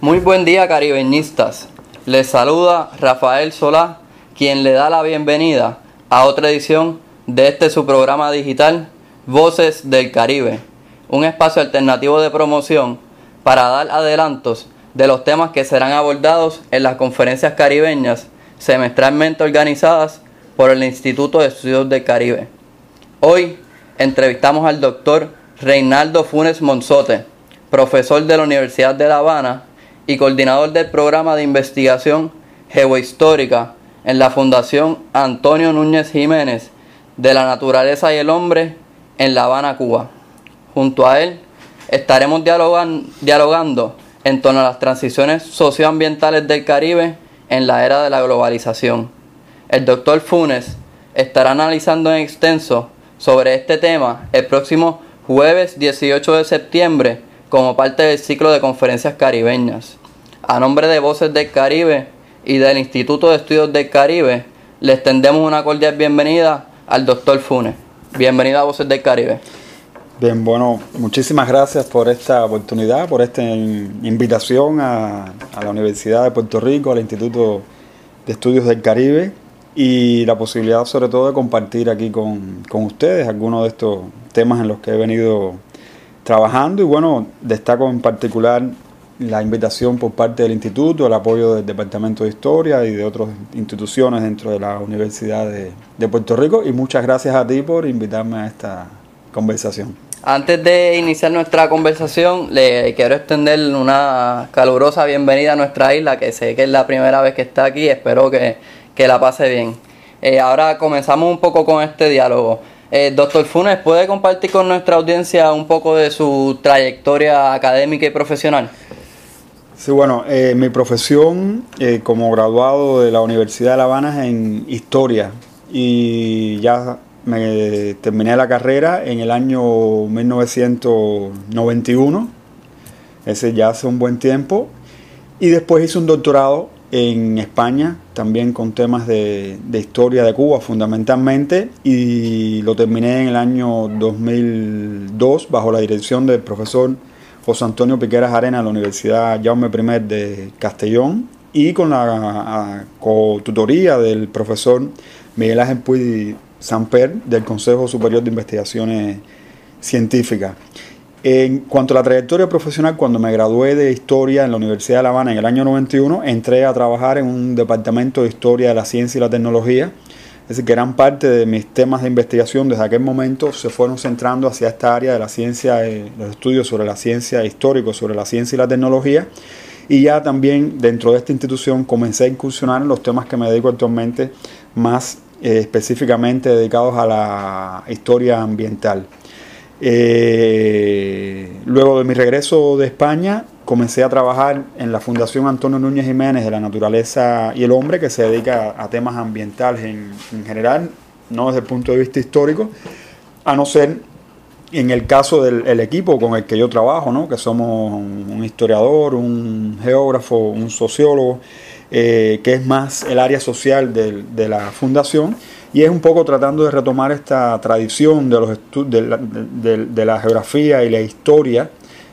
Muy buen día, caribeñistas. Les saluda Rafael Solá, quien le da la bienvenida a otra edición de su programa digital Voces del Caribe, un espacio alternativo de promoción para dar adelantos de los temas que serán abordados en las conferencias caribeñas semestralmente organizadas por el Instituto de Estudios del Caribe. Hoy entrevistamos al doctor Reinaldo Funes Monzote, profesor de la Universidad de La Habana y coordinador del programa de investigación geohistórica en la Fundación Antonio Núñez Jiménez de la Naturaleza y el Hombre en La Habana, Cuba. Junto a él estaremos dialogando en torno a las transiciones socioambientales del Caribe en la era de la globalización. El doctor Funes estará analizando en extenso sobre este tema el próximo jueves 18 de septiembre como parte del ciclo de conferencias caribeñas. A nombre de Voces del Caribe y del Instituto de Estudios del Caribe, le extendemos una cordial bienvenida al doctor Funes. Bienvenido a Voces del Caribe. Bien, bueno, muchísimas gracias por esta oportunidad, por esta invitación a la Universidad de Puerto Rico, al Instituto de Estudios del Caribe, y la posibilidad sobre todo de compartir aquí con ustedes algunos de estos temas en los que he venido trabajando. Y bueno, destaco en particular la invitación por parte del Instituto, el apoyo del Departamento de Historia y de otras instituciones dentro de la Universidad de Puerto Rico, y muchas gracias a ti por invitarme a esta conversación. Antes de iniciar nuestra conversación, le quiero extender una calurosa bienvenida a nuestra isla, que sé que es la primera vez que está aquí. Espero que la pase bien. Ahora comenzamos un poco con este diálogo. Doctor Funes, ¿puede compartir con nuestra audiencia un poco de su trayectoria académica y profesional? Sí, bueno, mi profesión como graduado de la Universidad de La Habana es en Historia, y ya me terminé la carrera en el año 1991, ese ya hace un buen tiempo, y después hice un doctorado en España, también con temas de historia de Cuba fundamentalmente, y lo terminé en el año 2002 bajo la dirección del profesor José Antonio Piqueras Arenas de la Universidad Jaume I de Castellón, y con la cotutoría del profesor Miguel Ángel Puig Samper del Consejo Superior de Investigaciones Científicas. En cuanto a la trayectoria profesional, cuando me gradué de Historia en la Universidad de La Habana en el año 91, entré a trabajar en un departamento de Historia de la Ciencia y la Tecnología. Es decir, que gran parte de mis temas de investigación desde aquel momento se fueron centrando hacia esta área de la ciencia, los estudios sobre la ciencia históricos, sobre la ciencia y la tecnología. Y ya también dentro de esta institución comencé a incursionar en los temas que me dedico actualmente, más específicamente dedicados a la historia ambiental. Luego de mi regreso de España, comencé a trabajar en la Fundación Antonio Núñez Jiménez de la Naturaleza y el Hombre, que se dedica a temas ambientales en general, no desde el punto de vista histórico, a no ser en el caso del equipo con el que yo trabajo, ¿no? Que somos un historiador, un geógrafo, un sociólogo, que es más el área social de la fundación, y es un poco tratando de retomar esta tradición de la geografía y la historia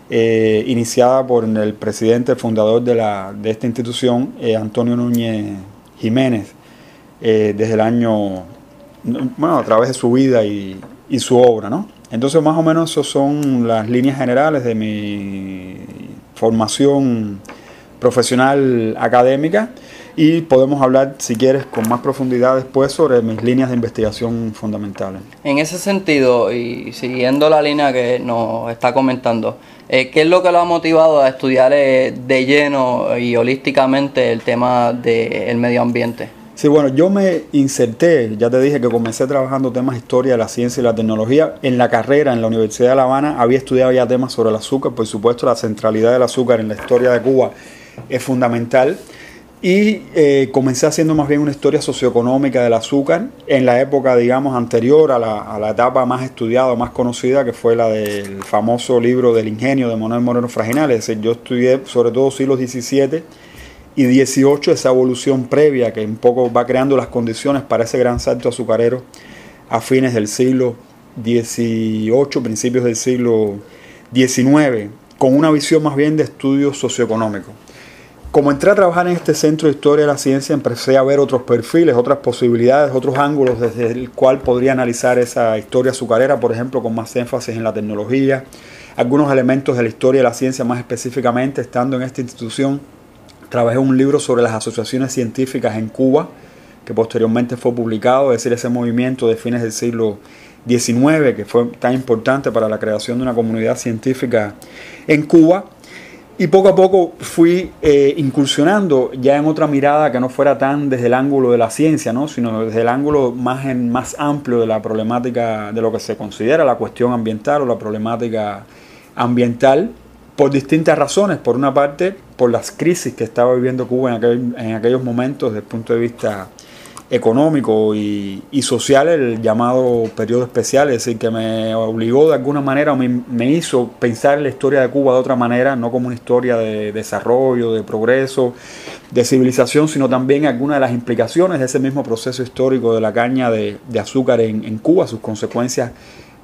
iniciada por el presidente fundador de esta institución, Antonio Núñez Jiménez, desde el año, bueno, a través de su vida y su obra, ¿no? Entonces, más o menos, esas son las líneas generales de mi formación profesional académica, y podemos hablar, si quieres, con más profundidad después sobre mis líneas de investigación fundamentales. En ese sentido, y siguiendo la línea que nos está comentando, ¿qué es lo que lo ha motivado a estudiar de lleno y holísticamente el tema del medio ambiente? Sí, bueno, yo me inserté, ya te dije que comencé trabajando temas de historia de la ciencia y la tecnología. En la carrera en la Universidad de La Habana había estudiado ya temas sobre el azúcar. Por supuesto, la centralidad del azúcar en la historia de Cuba es fundamental. Y comencé haciendo más bien una historia socioeconómica del azúcar en la época, digamos, anterior a la etapa más estudiada, más conocida, que fue la del famoso libro del Ingenio de Manuel Moreno Fraginal. Es decir, yo estudié sobre todo siglos XVII y XVIII, esa evolución previa que un poco va creando las condiciones para ese gran salto azucarero a fines del siglo XVIII, principios del siglo XIX, con una visión más bien de estudio socioeconómico. como entré a trabajar en este Centro de Historia de la Ciencia, empecé a ver otros perfiles, otras posibilidades, otros ángulos desde el cual podría analizar esa historia azucarera, por ejemplo, con más énfasis en la tecnología, algunos elementos de la historia de la ciencia más específicamente. Estando en esta institución, trabajé un libro sobre las asociaciones científicas en Cuba, que posteriormente fue publicado, es decir, ese movimiento de fines del siglo XIX, que fue tan importante para la creación de una comunidad científica en Cuba. Y poco a poco fui incursionando ya en otra mirada que no fuera tan desde el ángulo de la ciencia, ¿no? Sino desde el ángulo más amplio de la problemática de lo que se considera la cuestión ambiental o la problemática ambiental, por distintas razones. Por una parte, por las crisis que estaba viviendo Cuba en aquellos momentos desde el punto de vista económico y social, el llamado periodo especial, es decir, que me obligó de alguna manera, me hizo pensar la historia de Cuba de otra manera, no como una historia de desarrollo, de progreso, de civilización, sino también algunas de las implicaciones de ese mismo proceso histórico de la caña de azúcar en Cuba, sus consecuencias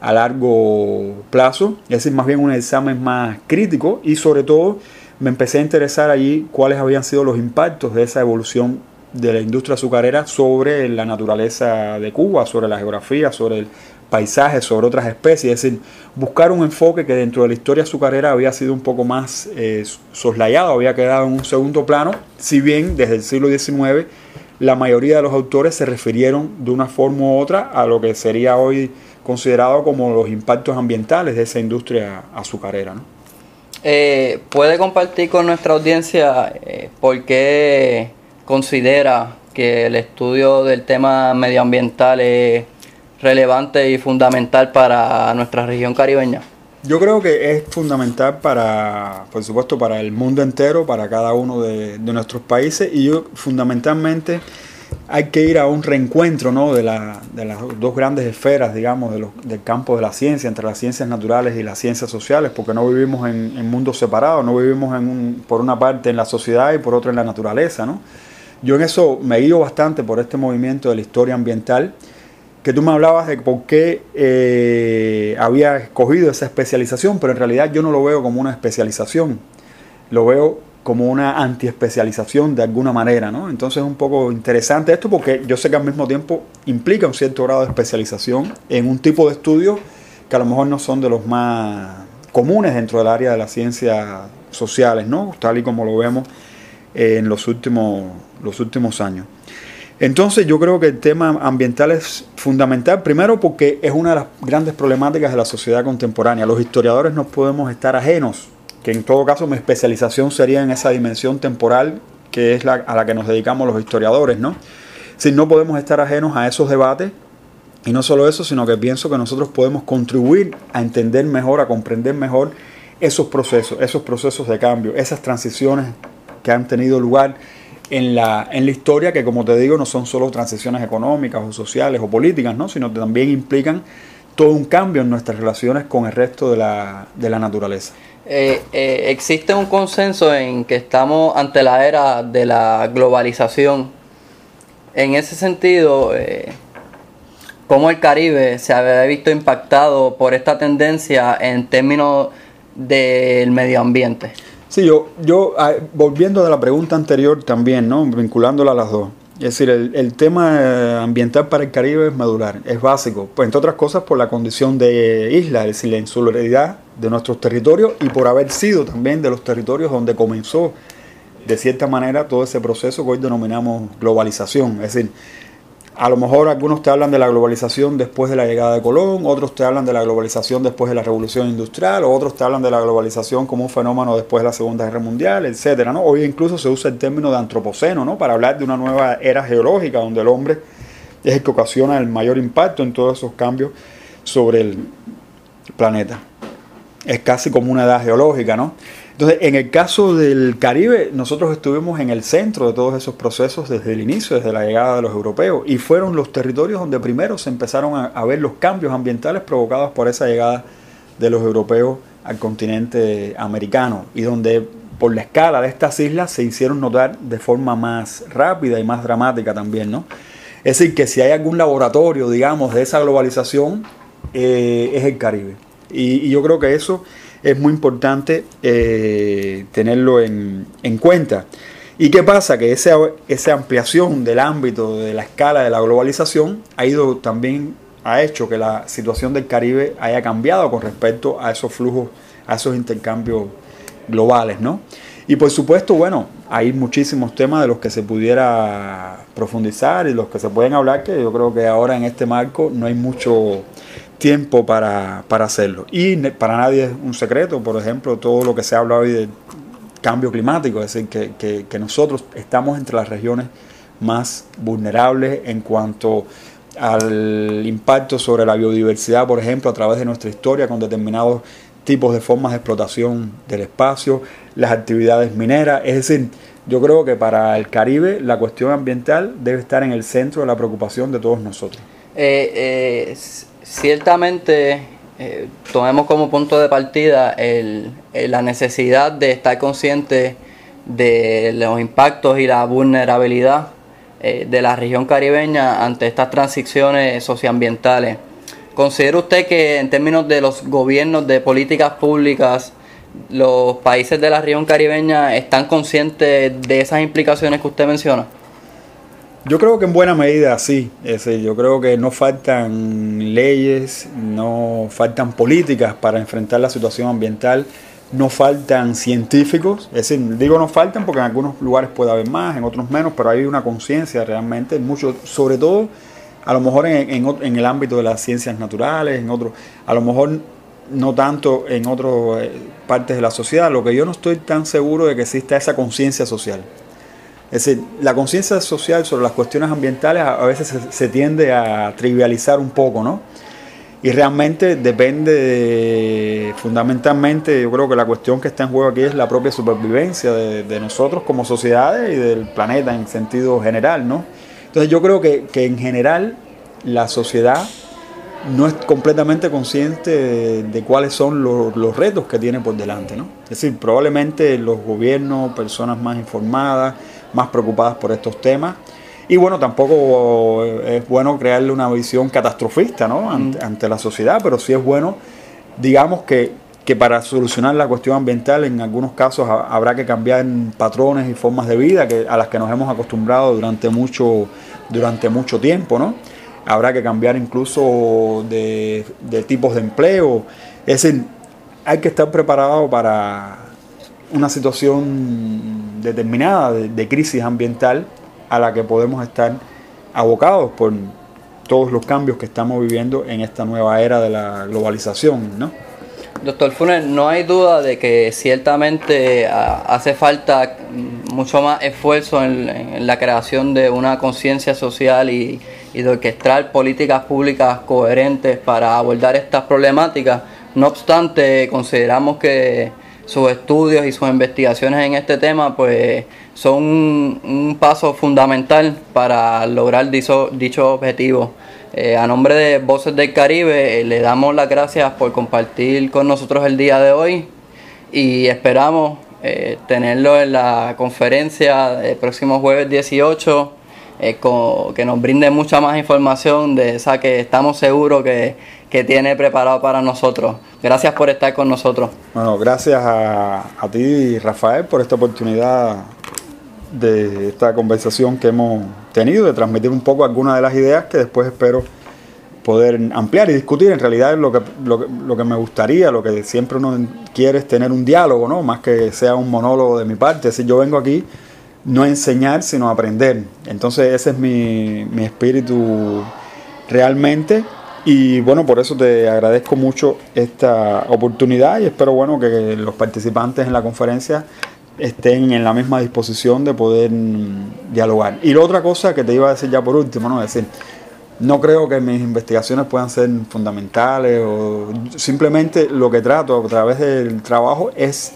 a largo plazo. Es decir, más bien un examen más crítico, y sobre todo me empecé a interesar allí cuáles habían sido los impactos de esa evolución de la industria azucarera sobre la naturaleza de Cuba, sobre la geografía, sobre el paisaje, sobre otras especies. Es decir, buscar un enfoque que dentro de la historia azucarera había sido un poco más soslayado, había quedado en un segundo plano, si bien desde el siglo XIX la mayoría de los autores se refirieron de una forma u otra a lo que sería hoy considerado como los impactos ambientales de esa industria azucarera, ¿no? ¿Puede compartir con nuestra audiencia por qué considera que el estudio del tema medioambiental es relevante y fundamental para nuestra región caribeña? Yo creo que es fundamental para, por supuesto, para el mundo entero, para cada uno de nuestros países, y fundamentalmente hay que ir a un reencuentro, ¿no?, de las dos grandes esferas, digamos, del campo de la ciencia, entre las ciencias naturales y las ciencias sociales, porque no vivimos en mundos separados, no vivimos por una parte en la sociedad y por otra en la naturaleza, ¿no? Yo en eso me guío bastante por este movimiento de la historia ambiental, que tú me hablabas de por qué había escogido esa especialización, pero en realidad yo no lo veo como una especialización, lo veo como una antiespecialización de alguna manera, ¿no? Entonces es un poco interesante esto, porque yo sé que al mismo tiempo implica un cierto grado de especialización en un tipo de estudios que a lo mejor no son de los más comunes dentro del área de las ciencias sociales, ¿no?, tal y como lo vemos en los últimos años. Entonces yo creo que el tema ambiental es fundamental, primero porque es una de las grandes problemáticas de la sociedad contemporánea. Los historiadores no podemos estar ajenos, que en todo caso mi especialización sería en esa dimensión temporal que es a la que nos dedicamos los historiadores, ¿no? Si no podemos estar ajenos a esos debates, y no solo eso, sino que pienso que nosotros podemos contribuir a entender mejor, a comprender mejor esos procesos de cambio, esas transiciones que han tenido lugar en la historia, que como te digo no son solo transiciones económicas o sociales o políticas, ¿no?, sino que también implican todo un cambio en nuestras relaciones con el resto de la naturaleza. ¿Existe un consenso en que estamos ante la era de la globalización? En ese sentido, ¿cómo el Caribe se había visto impactado por esta tendencia en términos del medio ambiente? Sí, yo volviendo de la pregunta anterior también, ¿no?, vinculándola a las dos. Es decir, el tema ambiental para el Caribe es medular, es básico, pues entre otras cosas por la condición de isla, es decir, la insularidad de nuestros territorios, y por haber sido también de los territorios donde comenzó de cierta manera todo ese proceso que hoy denominamos globalización. Es decir, a lo mejor algunos te hablan de la globalización después de la llegada de Colón, otros te hablan de la globalización después de la Revolución Industrial, o otros te hablan de la globalización como un fenómeno después de la Segunda Guerra Mundial, etcétera, ¿no? Hoy incluso se usa el término de antropoceno, ¿no?, para hablar de una nueva era geológica donde el hombre es el que ocasiona el mayor impacto en todos esos cambios sobre el planeta. Es casi como una edad geológica, ¿no? Entonces, en el caso del Caribe, nosotros estuvimos en el centro de todos esos procesos desde el inicio, desde la llegada de los europeos, y fueron los territorios donde primero se empezaron a ver los cambios ambientales provocados por esa llegada de los europeos al continente americano, y donde por la escala de estas islas se hicieron notar de forma más rápida y más dramática también, ¿no? Es decir, que si hay algún laboratorio, digamos, de esa globalización, es el Caribe. Y yo creo que eso es muy importante tenerlo en cuenta. ¿Y qué pasa? Que esa ampliación del ámbito, de la escala de la globalización, ha hecho que la situación del Caribe haya cambiado con respecto a esos flujos, a esos intercambios globales, ¿no? Y por supuesto, bueno, hay muchísimos temas de los que se pudiera profundizar y los que se pueden hablar, que yo creo que ahora en este marco no hay mucho tiempo para hacerlo. Y para nadie es un secreto, por ejemplo, todo lo que se habla hoy del cambio climático, es decir, que nosotros estamos entre las regiones más vulnerables en cuanto al impacto sobre la biodiversidad, por ejemplo, a través de nuestra historia con determinados tipos de formas de explotación del espacio, las actividades mineras. Es decir, yo creo que para el Caribe la cuestión ambiental debe estar en el centro de la preocupación de todos nosotros. Ciertamente, tomemos como punto de partida la necesidad de estar consciente de los impactos y la vulnerabilidad de la región caribeña ante estas transiciones socioambientales. ¿Considera usted que en términos de los gobiernos de políticas públicas, los países de la región caribeña están conscientes de esas implicaciones que usted menciona? Yo creo que en buena medida sí. Yo creo que no faltan leyes, no faltan políticas para enfrentar la situación ambiental, no faltan científicos. Es decir, digo no faltan porque en algunos lugares puede haber más, en otros menos, pero hay una conciencia realmente, mucho, sobre todo a lo mejor en el ámbito de las ciencias naturales, en otros, a lo mejor no tanto en otras partes de la sociedad. Lo que yo no estoy tan seguro de que exista esa conciencia social. Es decir, la conciencia social sobre las cuestiones ambientales a veces se tiende a trivializar un poco, ¿no? Y realmente depende fundamentalmente, yo creo que la cuestión que está en juego aquí es la propia supervivencia de nosotros como sociedades y del planeta en sentido general, ¿no? Entonces yo creo que en general la sociedad no es completamente consciente de cuáles son los retos que tiene por delante, ¿no? Es decir, probablemente los gobiernos, personas más informadas, más preocupadas por estos temas. Y bueno, tampoco es bueno crearle una visión catastrofista, ¿no? ante la sociedad, pero sí es bueno, digamos que para solucionar la cuestión ambiental en algunos casos habrá que cambiar patrones y formas de vida a las que nos hemos acostumbrado durante mucho tiempo, ¿no? Habrá que cambiar incluso de tipos de empleo. Es decir, hay que estar preparado para una situación determinada de crisis ambiental a la que podemos estar abocados por todos los cambios que estamos viviendo en esta nueva era de la globalización, ¿no? Doctor Funes, no hay duda de que ciertamente hace falta mucho más esfuerzo en la creación de una conciencia social y de orquestar políticas públicas coherentes para abordar estas problemáticas. No obstante, consideramos que sus estudios y sus investigaciones en este tema pues son un paso fundamental para lograr dicho objetivo. A nombre de Voces del Caribe, le damos las gracias por compartir con nosotros el día de hoy y esperamos tenerlo en la conferencia el próximo jueves 18, que nos brinde mucha más información de esa que estamos seguros que tiene preparado para nosotros. Gracias por estar con nosotros. Bueno, gracias a ti, Rafael, por esta oportunidad de esta conversación que hemos tenido, de transmitir un poco algunas de las ideas que después espero poder ampliar y discutir. En realidad lo que me gustaría, lo que siempre uno quiere es tener un diálogo, ¿no? Más que sea un monólogo de mi parte. Es decir, yo vengo aquí no a enseñar, sino a aprender. Entonces ese es mi espíritu realmente. Y bueno, por eso te agradezco mucho esta oportunidad y espero, bueno, que los participantes en la conferencia estén en la misma disposición de poder dialogar. Y la otra cosa que te iba a decir ya por último, ¿no? Es decir, no creo que mis investigaciones puedan ser fundamentales o simplemente lo que trato a través del trabajo es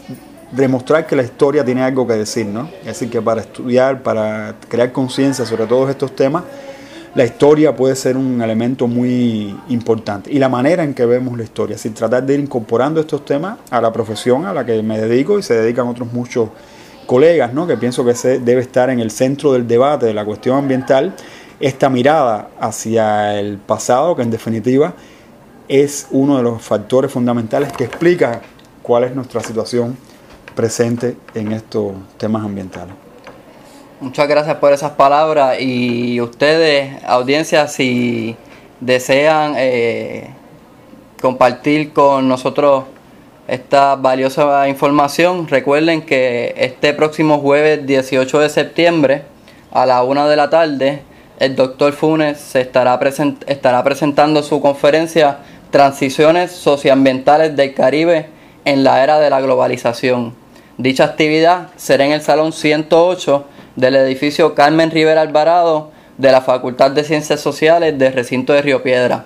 demostrar que la historia tiene algo que decir, ¿no? Es decir, que para estudiar, para crear conciencia sobre todos estos temas, la historia puede ser un elemento muy importante. Y la manera en que vemos la historia, es decir, tratar de ir incorporando estos temas a la profesión a la que me dedico y se dedican otros muchos colegas, ¿no? Que pienso que debe estar en el centro del debate de la cuestión ambiental, esta mirada hacia el pasado, que en definitiva es uno de los factores fundamentales que explica cuál es nuestra situación presente en estos temas ambientales. Muchas gracias por esas palabras, y ustedes, audiencia, si desean compartir con nosotros esta valiosa información, recuerden que este próximo jueves 18 de septiembre a la 1 de la tarde el Dr. Funes se estará presentando su conferencia Transiciones Socioambientales del Caribe en la Era de la Globalización. Dicha actividad será en el Salón 108 del edificio Carmen Rivera Alvarado de la Facultad de Ciencias Sociales del Recinto de Río Piedras.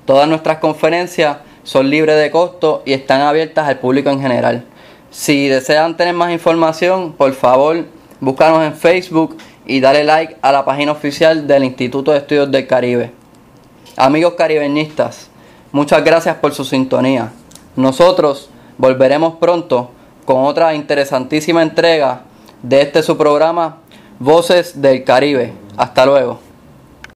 Todas nuestras conferencias son libres de costo y están abiertas al público en general. Si desean tener más información, por favor, búscanos en Facebook y dale like a la página oficial del Instituto de Estudios del Caribe. Amigos caribeñistas, muchas gracias por su sintonía. Nosotros volveremos pronto con otra interesantísima entrega de su programa Voces del Caribe. Hasta luego.